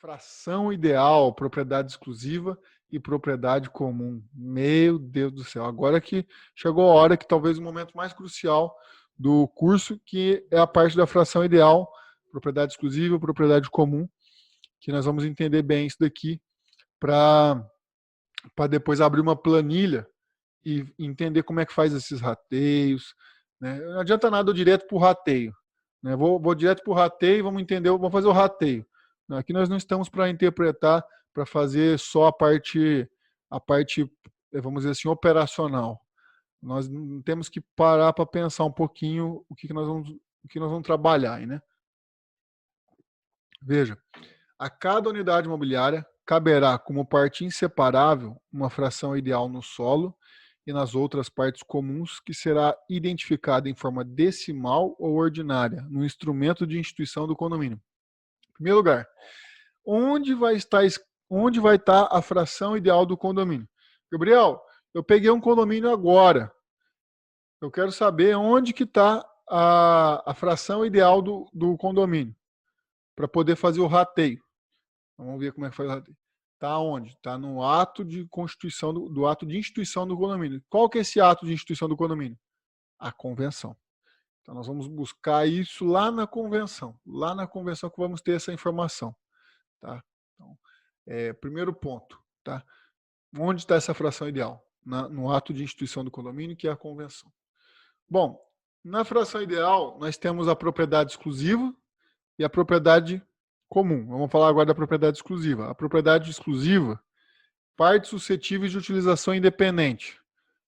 Fração ideal, propriedade exclusiva e propriedade comum. Meu Deus do céu. Agora que chegou a hora que talvez o momento mais crucial do curso, que é a parte da fração ideal, propriedade exclusiva, propriedade comum, que nós vamos entender bem isso daqui para depois abrir uma planilha e entender como é que faz esses rateios. Né? Não adianta nada eu direto para o rateio. Né? Vou direto para o rateio, vamos entender, vamos fazer o rateio. Aqui nós não estamos para interpretar, para fazer só a parte, vamos dizer assim, operacional. Nós temos que parar para pensar um pouquinho o que nós vamos trabalhar aí, né? Veja, a cada unidade imobiliária caberá como parte inseparável uma fração ideal no solo e nas outras partes comuns que será identificada em forma decimal ou ordinária no instrumento de instituição do condomínio. Em primeiro lugar, onde vai estar a fração ideal do condomínio? Gabriel, eu peguei um condomínio agora. Eu quero saber onde que está a fração ideal do condomínio para poder fazer o rateio. Vamos ver como é que faz o rateio. Está onde? Está no ato de constituição do ato de instituição do condomínio. Qual que é esse ato de instituição do condomínio? A convenção. Então nós vamos buscar isso lá na convenção. Lá na convenção que vamos ter essa informação. Tá? Então, primeiro ponto. Tá? Onde está essa fração ideal? No ato de instituição do condomínio, que é a convenção. Bom, na fração ideal, nós temos a propriedade exclusiva e a propriedade comum. Vamos falar agora da propriedade exclusiva. A propriedade exclusiva, partes suscetíveis de utilização independente.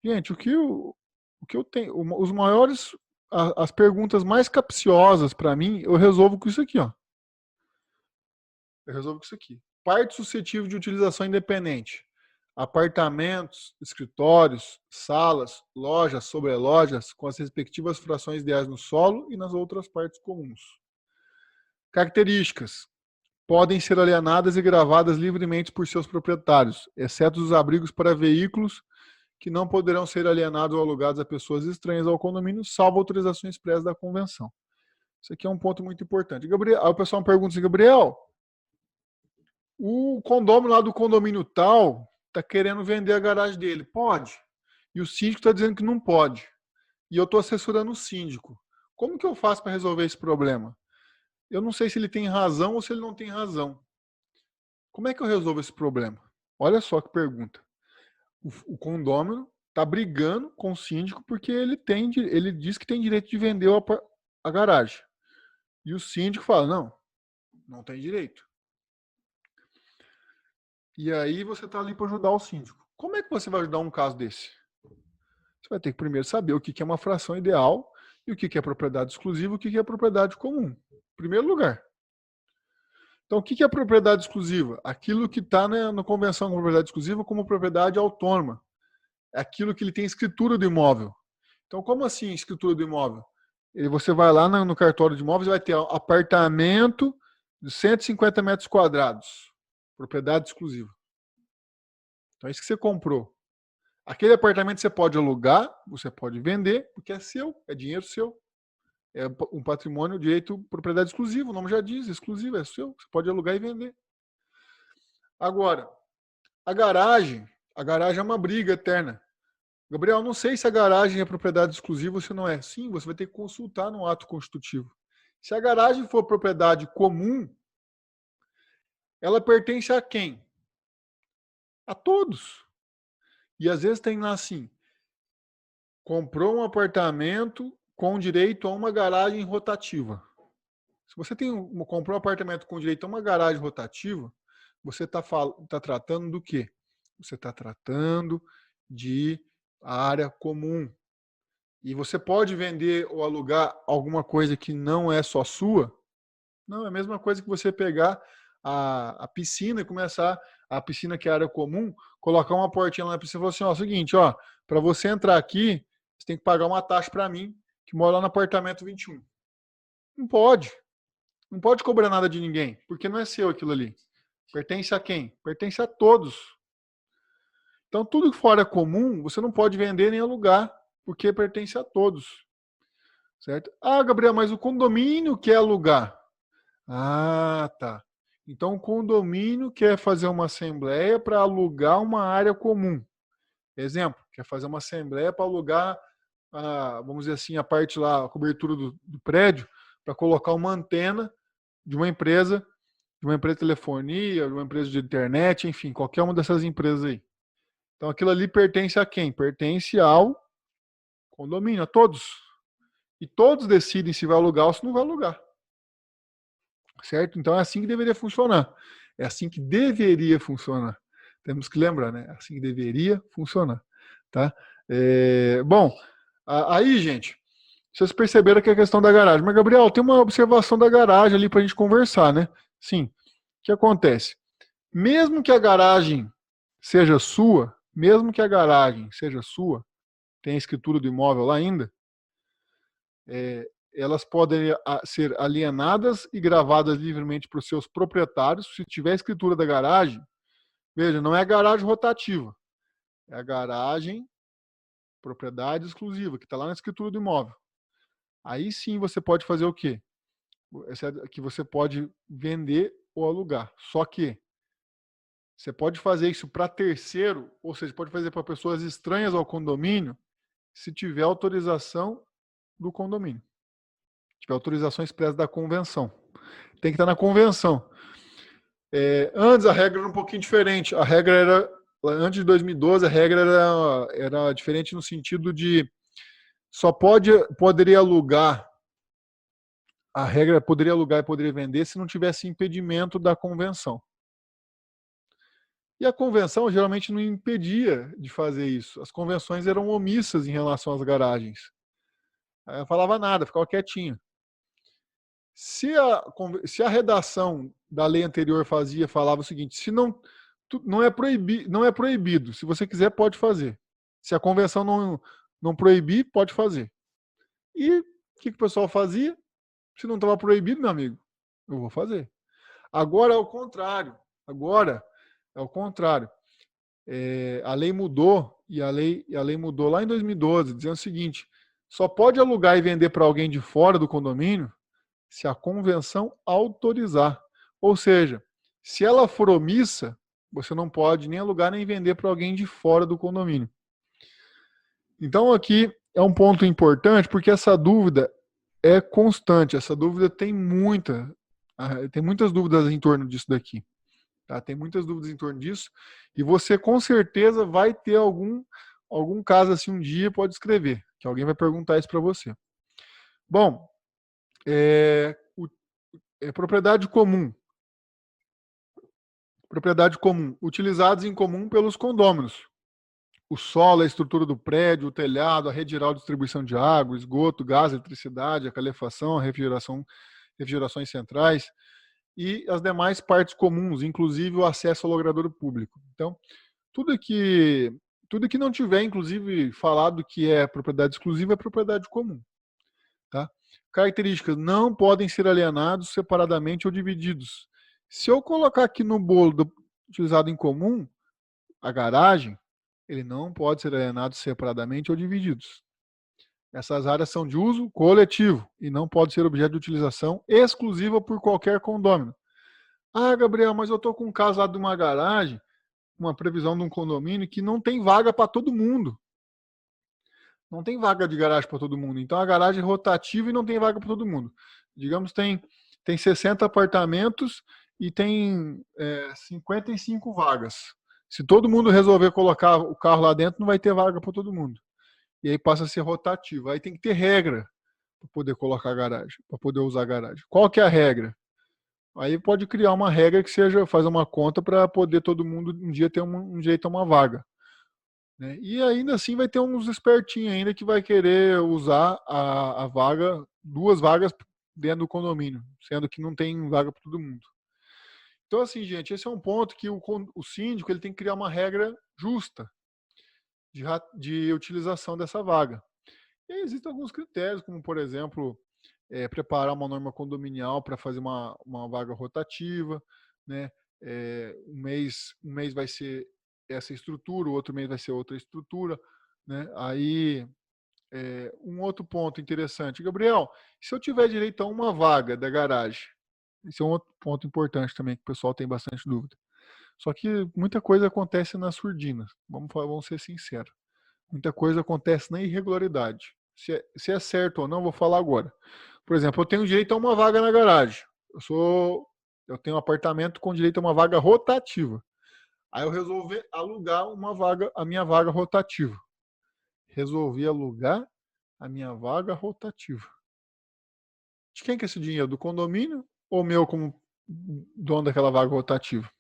Gente, o que eu tenho, os maiores, as perguntas mais capciosas para mim, eu resolvo com isso aqui, ó. Eu resolvo com isso aqui. Partes suscetíveis de utilização independente. Apartamentos, escritórios, salas, lojas, sobrelojas, com as respectivas frações ideais no solo e nas outras partes comuns. Características. Podem ser alienadas e gravadas livremente por seus proprietários, exceto os abrigos para veículos que não poderão ser alienados ou alugados a pessoas estranhas ao condomínio, salvo autorização expressa da convenção. Isso aqui é um ponto muito importante. Gabriel, aí o pessoal me pergunta assim, Gabriel, o condômino lá do condomínio tal está querendo vender a garagem dele. Pode. E o síndico está dizendo que não pode. E eu estou assessorando o síndico. Como que eu faço para resolver esse problema? Eu não sei se ele tem razão ou se ele não tem razão. Como é que eu resolvo esse problema? Olha só que pergunta. O condômino está brigando com o síndico porque ele diz que tem direito de vender a garagem. E o síndico fala, não tem direito. E aí você está ali para ajudar o síndico. Como é que você vai ajudar um caso desse? Você vai ter que primeiro saber o que é uma fração ideal e o que é propriedade exclusiva e o que é propriedade comum. Em primeiro lugar. Então, o que é propriedade exclusiva? Aquilo que está na convenção com propriedade exclusiva como propriedade autônoma. É aquilo que ele tem escritura do imóvel. Então, como assim escritura do imóvel? Você vai lá no cartório de imóveis e vai ter apartamento de 150 metros quadrados. Propriedade exclusiva. Então, é isso que você comprou. Aquele apartamento você pode alugar, você pode vender, porque é seu, é dinheiro seu. É um patrimônio, direito, propriedade exclusiva, o nome já diz, exclusivo, é seu, você pode alugar e vender. Agora, a garagem é uma briga eterna. Gabriel, não sei se a garagem é propriedade exclusiva ou se não é. Sim, você vai ter que consultar no ato constitutivo. Se a garagem for propriedade comum, ela pertence a quem? A todos. E às vezes tem lá assim, comprou um apartamento com direito a uma garagem rotativa. Se você comprou um apartamento com direito a uma garagem rotativa, você está tratando do quê? Você está tratando de área comum. E você pode vender ou alugar alguma coisa que não é só sua? Não, é a mesma coisa que você pegar a piscina e começar, a piscina que é área comum, colocar uma portinha lá na piscina e falar assim, ó, seguinte, ó, para você entrar aqui, você tem que pagar uma taxa para mim, que mora lá no apartamento 21. Não pode. Não pode cobrar nada de ninguém, porque não é seu aquilo ali. Pertence a quem? Pertence a todos. Então, tudo que fora comum, você não pode vender nem alugar, porque pertence a todos. Certo? Ah, Gabriel, mas o condomínio quer alugar. Ah, tá. Então, o condomínio quer fazer uma assembleia para alugar uma área comum. Exemplo, quer fazer uma assembleia para alugar, vamos dizer assim, a parte lá, a cobertura do prédio, para colocar uma antena de uma empresa de telefonia, de uma empresa de internet, enfim, qualquer uma dessas empresas aí. Então, aquilo ali pertence a quem? Pertence ao condomínio, a todos. E todos decidem se vai alugar ou se não vai alugar. Certo? Então, é assim que deveria funcionar. É assim que deveria funcionar. Temos que lembrar, né? É assim que deveria funcionar. Tá? Bom, aí, gente, vocês perceberam que é a questão da garagem. Mas, Gabriel, tem uma observação da garagem ali para a gente conversar, né? Sim. O que acontece? Mesmo que a garagem seja sua, tem a escritura do imóvel lá ainda, elas podem ser alienadas e gravadas livremente para os seus proprietários. Se tiver a escritura da garagem, veja, não é a garagem rotativa, é a garagem propriedade exclusiva, que está lá na escritura do imóvel. Aí sim você pode fazer o quê? Que você pode vender ou alugar. Só que você pode fazer isso para terceiro, ou seja, pode fazer para pessoas estranhas ao condomínio, se tiver autorização do condomínio. Se tiver autorização expressa da convenção. Tem que estar na convenção. Antes a regra era um pouquinho diferente. A regra era, antes de 2012, a regra era diferente no sentido de só poderia alugar, a regra poderia alugar e poderia vender se não tivesse impedimento da convenção. E a convenção geralmente não impedia de fazer isso. As convenções eram omissas em relação às garagens. Aí eu falava nada, ficava quietinho. Se a redação da lei anterior falava o seguinte, se não é proibido, se você quiser pode fazer. Se a convenção não proibir, pode fazer. E o que o pessoal fazia? Se não estava proibido, meu amigo, eu vou fazer. Agora é o contrário. A lei mudou e a lei mudou lá em 2012, dizendo o seguinte: só pode alugar e vender para alguém de fora do condomínio se a convenção autorizar. Ou seja, se ela for omissa, você não pode nem alugar nem vender para alguém de fora do condomínio. Então aqui é um ponto importante porque essa dúvida é constante, essa dúvida tem muitas dúvidas em torno disso daqui. Tá? Tem muitas dúvidas em torno disso e você com certeza vai ter algum caso assim um dia, pode escrever, que alguém vai perguntar isso para você. Bom, propriedade comum. Propriedade comum, utilizados em comum pelos condôminos. O solo, a estrutura do prédio, o telhado, a rede geral de distribuição de água, esgoto, gás, eletricidade, a calefação, a refrigerações centrais e as demais partes comuns, inclusive o acesso ao logrador público. Então, tudo que não tiver, inclusive, falado que é propriedade exclusiva é propriedade comum. Tá? Características: não podem ser alienados separadamente ou divididos. Se eu colocar aqui no bolo utilizado em comum, a garagem, ele não pode ser alienado separadamente ou divididos. Essas áreas são de uso coletivo e não pode ser objeto de utilização exclusiva por qualquer condômino. Ah, Gabriel, mas eu estou com um caso lá de uma garagem, uma previsão de um condomínio que não tem vaga para todo mundo. Não tem vaga de garagem para todo mundo. Então a garagem é rotativa e não tem vaga para todo mundo. Digamos, tem 60 apartamentos e tem 55 vagas. Se todo mundo resolver colocar o carro lá dentro, não vai ter vaga para todo mundo. E aí passa a ser rotativo. Aí tem que ter regra para poder colocar a garagem, para poder usar a garagem. Qual que é a regra? Aí pode criar uma regra que seja fazer uma conta para poder todo mundo um dia ter um direito a uma vaga. Né? E ainda assim vai ter uns espertinhos ainda que vai querer usar a vaga, 2 vagas dentro do condomínio, sendo que não tem vaga para todo mundo. Então, assim, gente, esse é um ponto que o síndico ele tem que criar uma regra justa de utilização dessa vaga. E existem alguns critérios, como, por exemplo, preparar uma norma condominial para fazer uma vaga rotativa, né? Um mês vai ser essa estrutura, o outro mês vai ser outra estrutura, né? Aí, um outro ponto interessante, Gabriel, se eu tiver direito a uma vaga da garagem, Esse é um outro ponto importante também, que o pessoal tem bastante dúvida. Só que muita coisa acontece na surdina, vamos ser sinceros. Muita coisa acontece na irregularidade. Se é certo ou não, vou falar agora. Por exemplo, eu tenho direito a uma vaga na garagem. Eu tenho um apartamento com direito a uma vaga rotativa. Aí eu resolvi alugar uma vaga, a minha vaga rotativa. Resolvi alugar a minha vaga rotativa. De quem que é esse dinheiro? Do condomínio ou meu como dono daquela vaga rotativa?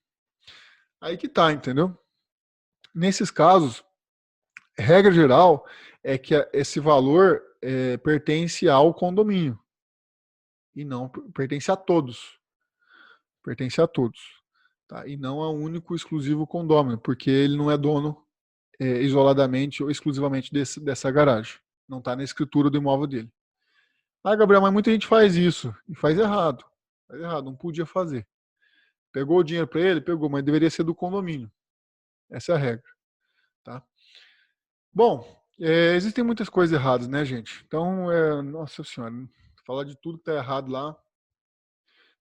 Aí que tá, entendeu? Nesses casos, regra geral é que esse valor pertence ao condomínio e não pertence a todos. Pertence a todos. Tá? E não a um único exclusivo condômino, porque ele não é dono isoladamente ou exclusivamente dessa garagem. Não está na escritura do imóvel dele. Ah, Gabriel, mas muita gente faz isso e faz errado. Faz errado, não podia fazer. Pegou o dinheiro para ele? Pegou, mas deveria ser do condomínio. Essa é a regra. Tá? Bom, existem muitas coisas erradas, né, gente? Então, nossa senhora, falar de tudo que está errado lá,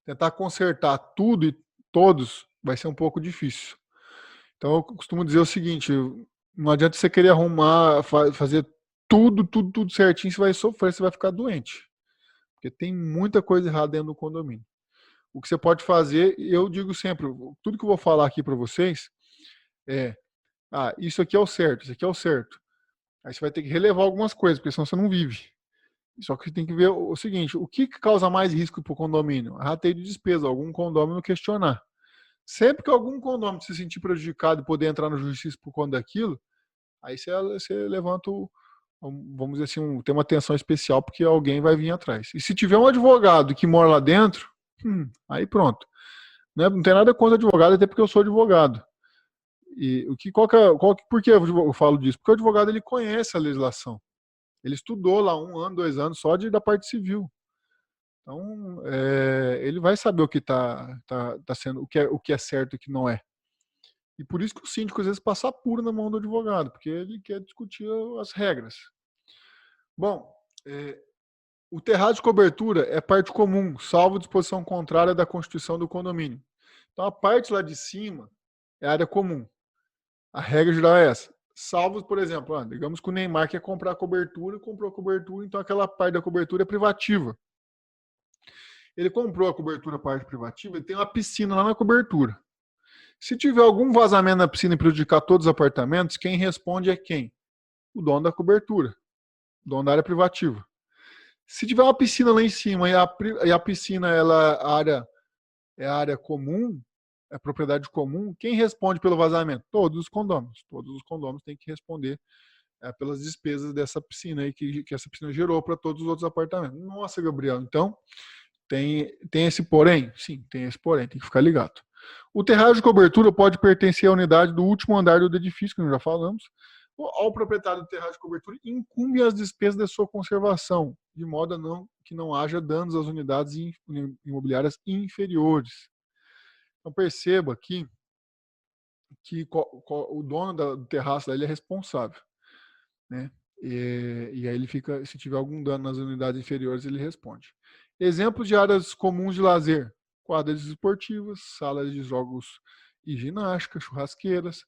tentar consertar tudo e todos vai ser um pouco difícil. Então, eu costumo dizer o seguinte, não adianta você querer arrumar, fazer tudo certinho, você vai sofrer, você vai ficar doente. Porque tem muita coisa errada dentro do condomínio. O que você pode fazer, eu digo sempre, tudo que eu vou falar aqui para vocês isso aqui é o certo, isso aqui é o certo. Aí você vai ter que relevar algumas coisas, porque senão você não vive. Só que você tem que ver o seguinte, o que causa mais risco para o condomínio? Rateio de despesa, algum condomínio questionar. Sempre que algum condomínio se sentir prejudicado e poder entrar na justiça por conta daquilo, aí você levanta vamos dizer assim, tem uma atenção especial porque alguém vai vir atrás. E se tiver um advogado que mora lá dentro, aí pronto. Não tem nada contra advogado, até porque eu sou advogado. E por que eu falo disso? Porque o advogado ele conhece a legislação. Ele estudou lá 1 ano, 2 anos só da parte civil. Então, ele vai saber o que tá sendo, o que é certo e o que não é. E por isso que o síndico às vezes passa apuro na mão do advogado, porque ele quer discutir as regras. Bom, o terrado de cobertura é parte comum, salvo disposição contrária da Constituição do condomínio. Então, a parte lá de cima é área comum. A regra geral é essa. Salvo, por exemplo, digamos que o Neymar quer comprar a cobertura, comprou a cobertura, então aquela parte da cobertura é privativa. Ele comprou a cobertura parte privativa e tem uma piscina lá na cobertura. Se tiver algum vazamento na piscina e prejudicar todos os apartamentos, quem responde é quem? O dono da cobertura, o dono da área privativa. Se tiver uma piscina lá em cima e a piscina é área comum, é propriedade comum, quem responde pelo vazamento? Todos os condôminos. Todos os condôminos têm que responder pelas despesas dessa piscina aí que essa piscina gerou para todos os outros apartamentos. Nossa, Gabriel, então tem esse porém? Sim, tem esse porém, tem que ficar ligado. O terrado de cobertura pode pertencer à unidade do último andar do edifício, que nós já falamos, ou ao proprietário do terrado de cobertura incumbe as despesas da sua conservação, de modo que não haja danos às unidades imobiliárias inferiores. Então perceba aqui que o dono do terraço ele é responsável, né? E aí ele fica, se tiver algum dano nas unidades inferiores, ele responde. Exemplos de áreas comuns de lazer: quadras esportivas, salas de jogos e ginástica, churrasqueiras,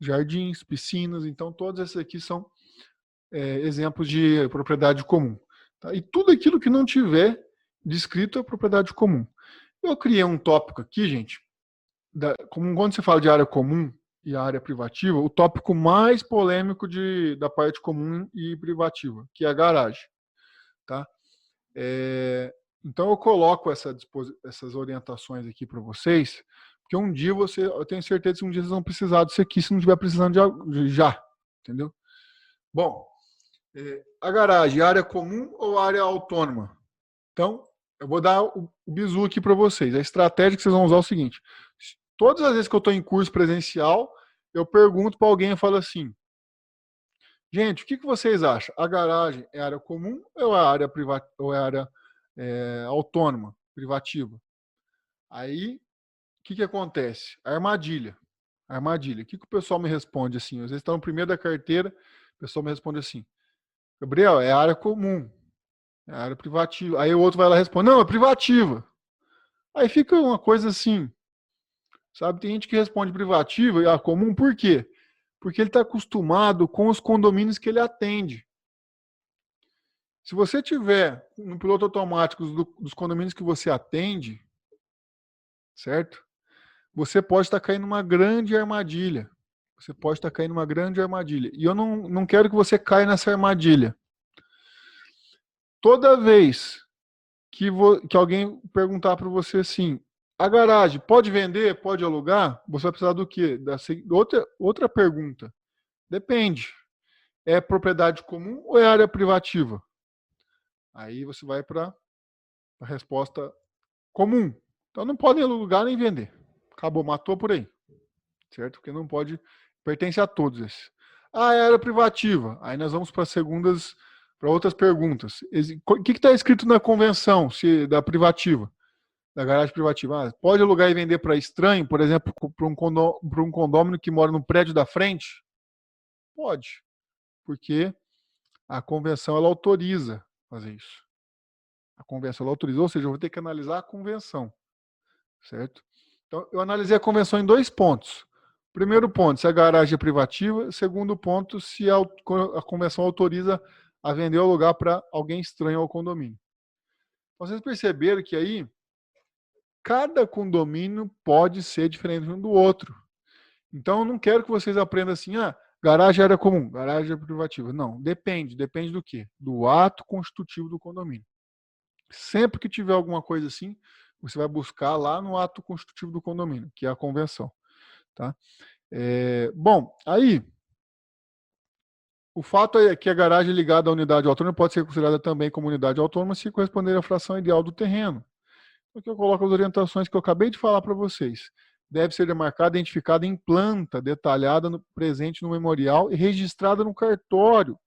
jardins, piscinas. Então, todos esses aqui são exemplos de propriedade comum. Tá? E tudo aquilo que não tiver descrito é propriedade comum. Eu criei um tópico aqui, gente, como quando você fala de área comum e área privativa, o tópico mais polêmico da parte comum e privativa, que é a garagem. Tá? Então eu coloco essas orientações aqui para vocês, porque eu tenho certeza que um dia vocês vão precisar disso aqui, se não estiver precisando já, entendeu? Bom, a garagem, área comum ou área autônoma? Então, eu vou dar o bizu aqui para vocês. A estratégia que vocês vão usar é o seguinte: todas as vezes que eu estou em curso presencial, eu pergunto para alguém e falo assim: gente, o que vocês acham? A garagem é área comum ou é área área autônoma, privativa? Aí, o que acontece? Armadilha. O que o pessoal me responde assim? Às vezes está no primeiro da carteira, o pessoal me responde assim: Gabriel, é área comum, é área privativa. Aí o outro vai lá e responde: não, é privativa. Aí fica uma coisa assim, sabe? Tem gente que responde privativa e a comum, por quê? Porque ele está acostumado com os condomínios que ele atende. Se você tiver no piloto automático dos condomínios que você atende, certo? Você pode estar caindo numa grande armadilha. Você pode estar caindo numa grande armadilha. E eu não quero que você caia nessa armadilha. Toda vez que alguém perguntar para você assim, a garagem pode vender, pode alugar? Você vai precisar do quê? Outra pergunta. Depende. É propriedade comum ou é área privativa? Aí você vai para a resposta comum. Então não podem alugar nem vender. Acabou, matou por aí. Certo? Porque não pode, pertence a todos esses. Ah, é área privativa. Aí nós vamos para outras perguntas. O que está escrito na convenção da privativa? Da garagem privativa. Ah, pode alugar e vender para estranho, por exemplo, para um condômino que mora no prédio da frente? Pode, porque a convenção ela autoriza fazer isso. A convenção ela autoriza, ou seja, eu vou ter que analisar a convenção, certo? Então, eu analisei a convenção em 2 pontos. Primeiro ponto, se a garagem é privativa. Segundo ponto, se a convenção autoriza a vender ou alugar para alguém estranho ao condomínio. Vocês perceberam que aí cada condomínio pode ser diferente um do outro. Então, eu não quero que vocês aprendam assim, garagem é área comum, garagem é privativa. Não, depende do quê? Do ato constitutivo do condomínio. Sempre que tiver alguma coisa assim, você vai buscar lá no ato constitutivo do condomínio, que é a convenção. Tá? Bom, aí, o fato é que a garagem ligada à unidade autônoma pode ser considerada também como unidade autônoma se corresponder à fração ideal do terreno. Aqui eu coloco as orientações que eu acabei de falar para vocês. Deve ser demarcada, identificada em planta, detalhada, presente no memorial e registrada no cartório.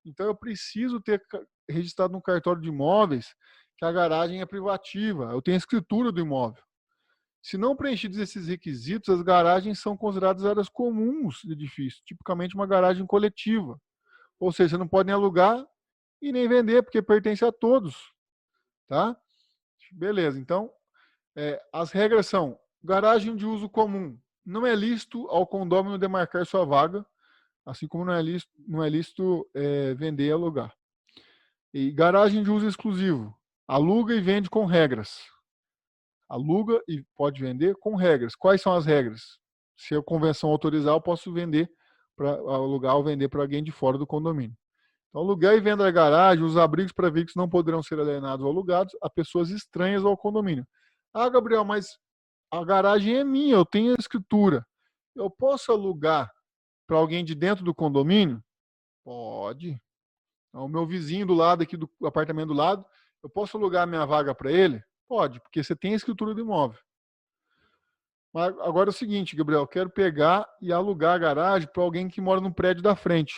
Então eu preciso ter registrado no cartório de imóveis que a garagem é privativa. Eu tenho a escritura do imóvel. Se não preenchidos esses requisitos, as garagens são consideradas áreas comuns do edifício, tipicamente uma garagem coletiva. Ou seja, você não pode nem alugar e nem vender, porque pertence a todos. Tá? Beleza, então, as regras são: garagem de uso comum. Não é lícito ao condômino demarcar sua vaga, assim como não é lícito vender e alugar. E garagem de uso exclusivo. Aluga e vende com regras. Aluga e pode vender com regras. Quais são as regras? Se a convenção autorizar, eu posso vender para alugar ou vender para alguém de fora do condomínio. Então, aluguel e venda da garagem, os abrigos para veículos não poderão ser alienados ou alugados a pessoas estranhas ao condomínio. Ah, Gabriel, mas a garagem é minha, eu tenho a escritura. Eu posso alugar para alguém de dentro do condomínio? Pode. O meu vizinho do lado, aqui do apartamento do lado, eu posso alugar a minha vaga para ele? Pode, porque você tem a escritura do imóvel. Mas agora é o seguinte, Gabriel, eu quero pegar e alugar a garagem para alguém que mora no prédio da frente,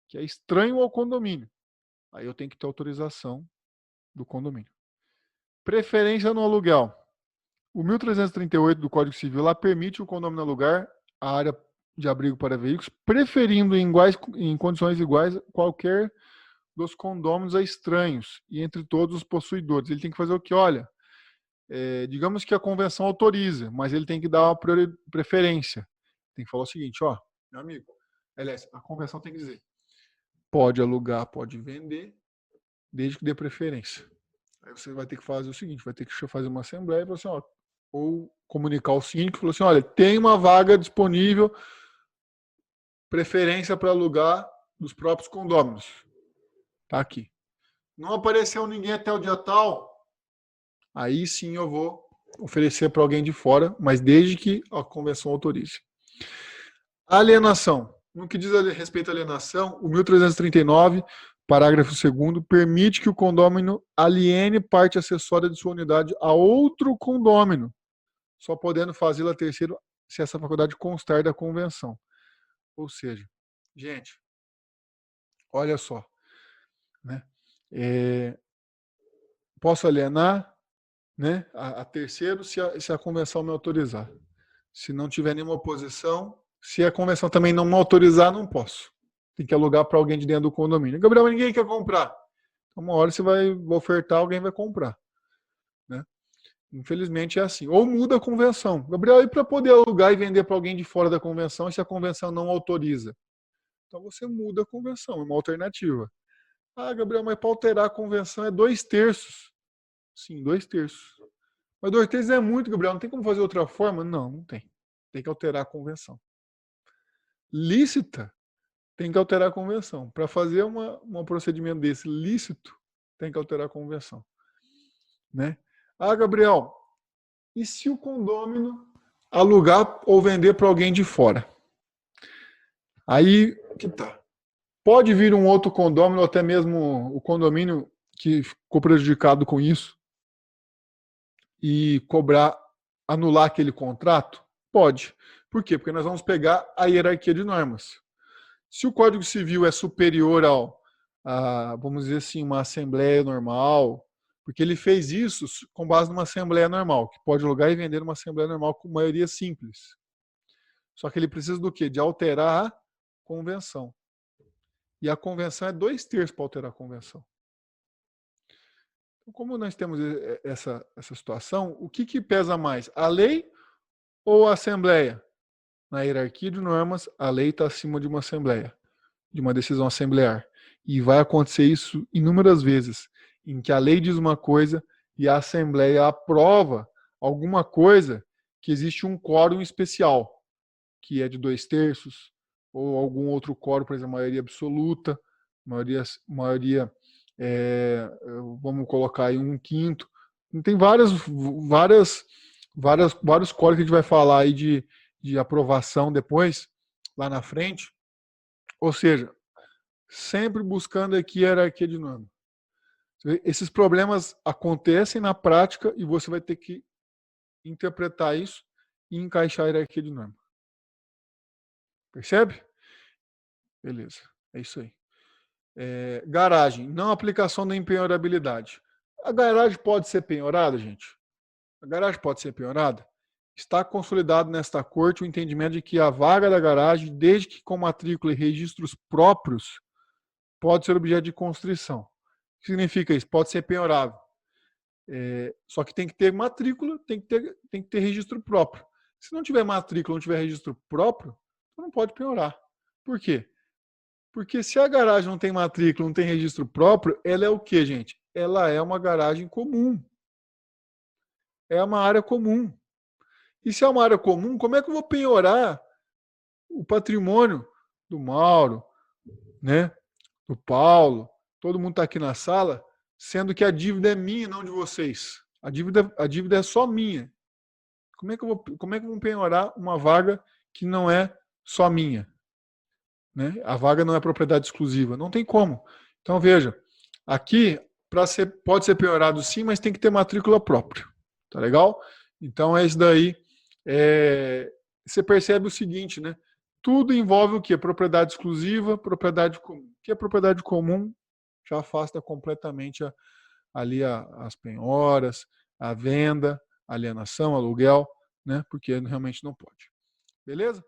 que é estranho ao condomínio. Aí eu tenho que ter autorização do condomínio. Preferência no aluguel. O 1338 do Código Civil lá permite o condomínio alugar a área de abrigo para veículos, preferindo em condições iguais qualquer dos condôminos a estranhos e entre todos os possuidores. Ele tem que fazer o que? Olha, digamos que a convenção autoriza, mas ele tem que dar uma preferência. Tem que falar o seguinte, meu amigo, aliás, a convenção tem que dizer, pode alugar, pode vender, desde que dê preferência. Aí você vai ter que fazer o seguinte, vai ter que fazer uma assembleia e falar assim, ou comunicar ao síndico, falar assim, olha, tem uma vaga disponível, preferência para alugar dos próprios condôminos. Tá aqui. Não apareceu ninguém até o dia tal, aí sim eu vou oferecer para alguém de fora, mas desde que a convenção autorize. Alienação. No que diz a respeito à alienação, o 1339, parágrafo 2º, permite que o condômino aliene parte acessória de sua unidade a outro condômino, só podendo fazê-la terceiro se essa faculdade constar da convenção. Ou seja, gente, olha só, né? Posso alienar, né, a terceiro se a convenção me autorizar. Se não tiver nenhuma oposição, se a convenção também não me autorizar, não posso. Tem que alugar para alguém de dentro do condomínio. Gabriel, ninguém quer comprar. Então, uma hora você vai ofertar, alguém vai comprar. Né? Infelizmente é assim. Ou muda a convenção. Gabriel, e para poder alugar e vender para alguém de fora da convenção, e se a convenção não autoriza? Então você muda a convenção, é uma alternativa. Ah, Gabriel, mas para alterar a convenção é 2/3. Sim, 2/3. Mas 2/3 é muito, Gabriel. Não tem como fazer outra forma? Não, não tem. Tem que alterar a convenção. Lícita, tem que alterar a convenção. Para fazer um procedimento desse lícito, tem que alterar a convenção. Né? Ah, Gabriel, e se o condômino alugar ou vender para alguém de fora? Aí que tá. Pode vir um outro condômino, ou até mesmo o condomínio que ficou prejudicado com isso, e cobrar, anular aquele contrato? Pode. Por quê? Porque nós vamos pegar a hierarquia de normas. Se o Código Civil é superior vamos dizer assim, uma assembleia normal, porque ele fez isso com base numa assembleia normal, que pode alugar e vender numa assembleia normal com maioria simples. Só que ele precisa do quê? De alterar a convenção. E a convenção é 2/3 para alterar a convenção. Então, como nós temos essa situação, o que pesa mais? A lei ou a assembleia? Na hierarquia de normas, a lei está acima de uma assembleia, de uma decisão assemblear. E vai acontecer isso inúmeras vezes, em que a lei diz uma coisa e a assembleia aprova alguma coisa que existe um quórum especial, que é de 2/3, ou algum outro quórum, por exemplo, maioria absoluta, maioria vamos colocar aí 1/5. Tem vários quóruns que a gente vai falar aí de aprovação depois, lá na frente. Ou seja, sempre buscando aqui a hierarquia de norma. Esses problemas acontecem na prática e você vai ter que interpretar isso e encaixar a hierarquia de norma. Percebe? Beleza, é isso aí. Garagem, não aplicação da empenhorabilidade. A garagem pode ser penhorada, gente? A garagem pode ser penhorada? Está consolidado nesta corte o entendimento de que a vaga da garagem, desde que com matrícula e registros próprios, pode ser objeto de constrição. O que significa isso? Pode ser penhorável. Só que tem que ter matrícula, tem que ter registro próprio. Se não tiver matrícula, não tiver registro próprio, não pode penhorar. Por quê? Porque se a garagem não tem matrícula, não tem registro próprio, ela é o quê, gente? Ela é uma garagem comum. É uma área comum. E se é uma área comum, como é que eu vou penhorar o patrimônio do Mauro, né? Do Paulo? Todo mundo está aqui na sala, sendo que a dívida é minha, não de vocês. A dívida é só minha. Como é que eu vou penhorar uma vaga que não é só minha? Né? A vaga não é propriedade exclusiva. Não tem como. Então, veja, aqui pode ser penhorado sim, mas tem que ter matrícula própria. Tá legal? Então, é isso daí. Você percebe o seguinte, né? Tudo envolve o quê? Propriedade exclusiva, propriedade comum. O que é propriedade comum já afasta completamente ali as penhoras, a venda, a alienação, aluguel, né? Porque realmente não pode. Beleza?